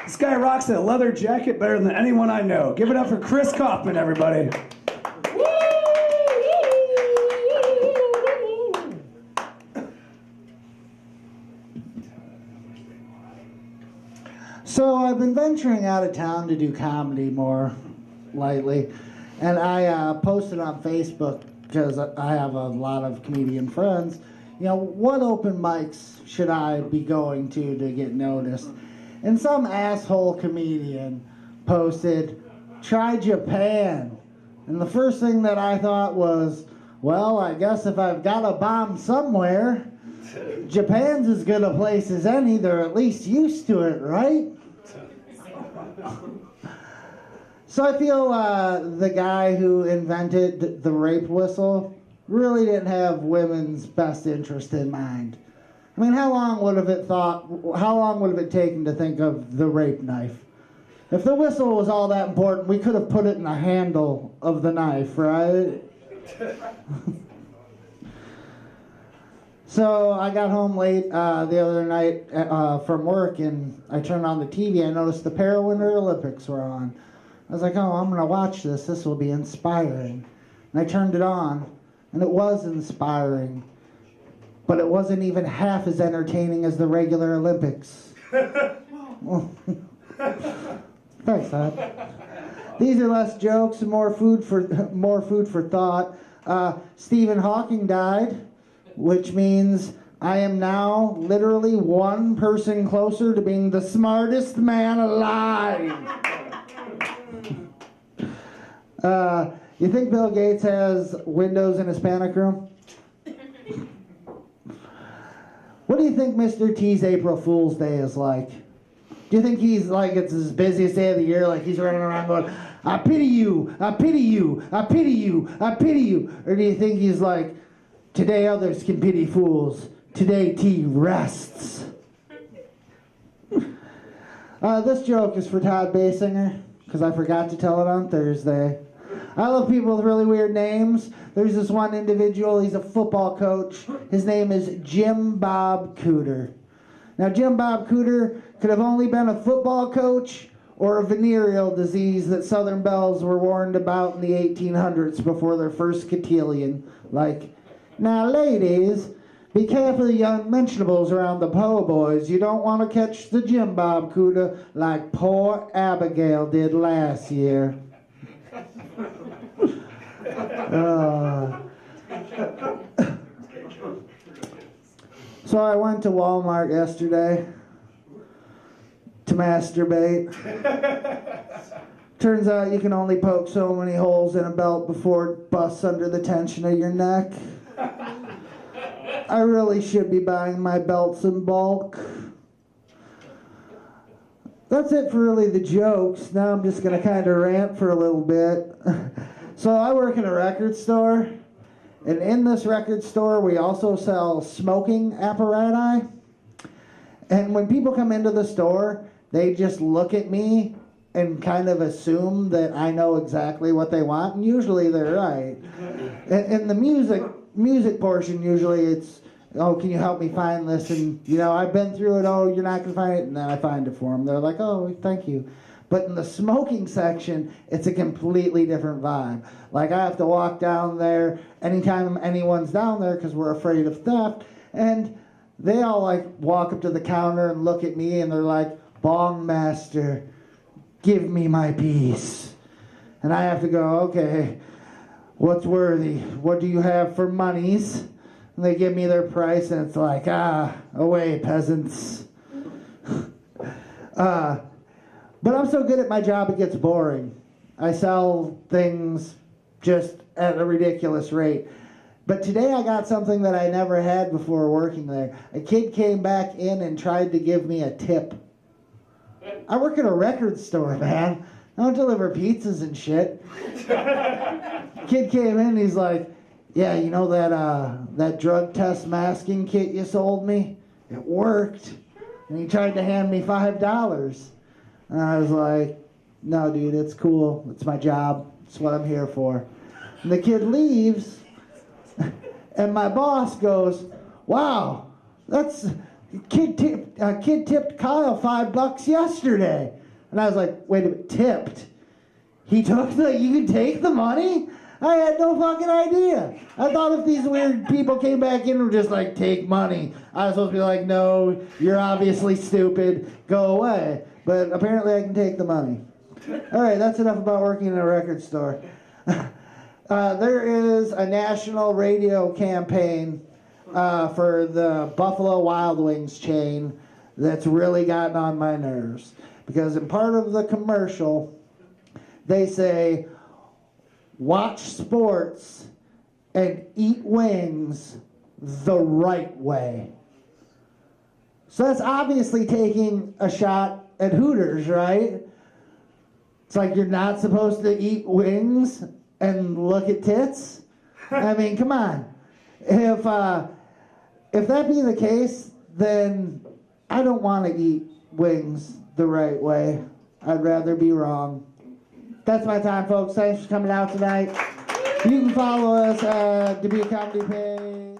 This guy rocks that leather jacket better than anyone I know. Give it up for Chris Coffman, everybody. So I've been venturing out of town to do comedy more lately, and I posted on Facebook, because I have a lot of comedian friends, what open mics should I be going to get noticed? And some asshole comedian posted, try Japan. And the first thing that I thought was, well, I guess if I've got a bomb somewhere, Japan's as good a place as any. They're at least used to it, right? So I feel the guy who invented the rape whistle really didn't have women's best interest in mind. I mean, how long would have it taken to think of the rape knife? If the whistle was all that important, we could have put it in the handle of the knife, right? So I got home late the other night from work, and I turned on the TV. I noticed the Winter Olympics were on. I was like, oh, I'm going to watch this. This will be inspiring. And I turned it on, and it was inspiring. But it wasn't even half as entertaining as the regular Olympics. Thanks, Todd. These are less jokes and more food for thought. Stephen Hawking died, which means I am now literally one person closer to being the smartest man alive. You think Bill Gates has windows in his panic room? What do you think Mr. T's April Fool's Day is like? Do you think he's like, it's his busiest day of the year, like he's running around going, I pity you, I pity you, I pity you, I pity you? Or do you think he's like, today others can pity fools, today T rests? This joke is for Todd Basinger, because I forgot to tell it on Thursday. I love people with really weird names. There's this one individual, he's a football coach. His name is Jim Bob Cooter. Now, Jim Bob Cooter could have only been a football coach or a venereal disease that Southern belles were warned about in the 1800s before their first cotillion. Like, now ladies, be careful of the unmentionables around the po' boys. You don't want to catch the Jim Bob Cooter like poor Abigail did last year. So I went to Walmart yesterday to masturbate. Turns out you can only poke so many holes in a belt before it busts under the tension of your neck. I really should be buying my belts in bulk. That's it for really the jokes. Now I'm just going to kind of rant for a little bit. So I work in a record store, and in this record store we also sell smoking apparatus. And when people come into the store, they just look at me and kind of assume that I know exactly what they want, and usually they're right. And the music portion, usually it's, oh, can you help me find this? And, I've been through it, oh, you're not going to find it, and then I find it for them. They're like, oh, thank you. But in the smoking section, it's a completely different vibe. Like, I have to walk down there anytime anyone's down there because we're afraid of theft, and they all, walk up to the counter and look at me, and they're like, Bong Master, give me my piece. And I have to go, okay, what's worthy? What do you have for monies? And they give me their price, and it's like, away, peasants. But I'm so good at my job, it gets boring. I sell things just at a ridiculous rate. But today I got something that I never had before working there. A kid came back in and tried to give me a tip. I work at a record store, man. I don't deliver pizzas and shit. Kid came in, he's like, yeah, you know that drug test masking kit you sold me? It worked. And he tried to hand me $5. And I was like, no, dude, it's cool. It's my job. It's what I'm here for. And the kid leaves, and my boss goes, wow, that's kid tipped Kyle $5 yesterday. And I was like, wait a minute, tipped? You can take the money? I had no fucking idea. I thought if these weird people came back in and were just like, take money, I was supposed to be like, no, you're obviously stupid, go away. But apparently I can take the money. All right, that's enough about working in a record store. There is a national radio campaign for the Buffalo Wild Wings chain that's really gotten on my nerves. Because in part of the commercial, they say, watch sports and eat wings the right way. So that's obviously taking a shot at Hooters, right? It's like you're not supposed to eat wings and look at tits? I mean, come on. If that be the case, then I don't want to eat wings the right way. I'd rather be wrong. That's my time, folks. Thanks for coming out tonight. You can follow us at Dubuque Comedy Page.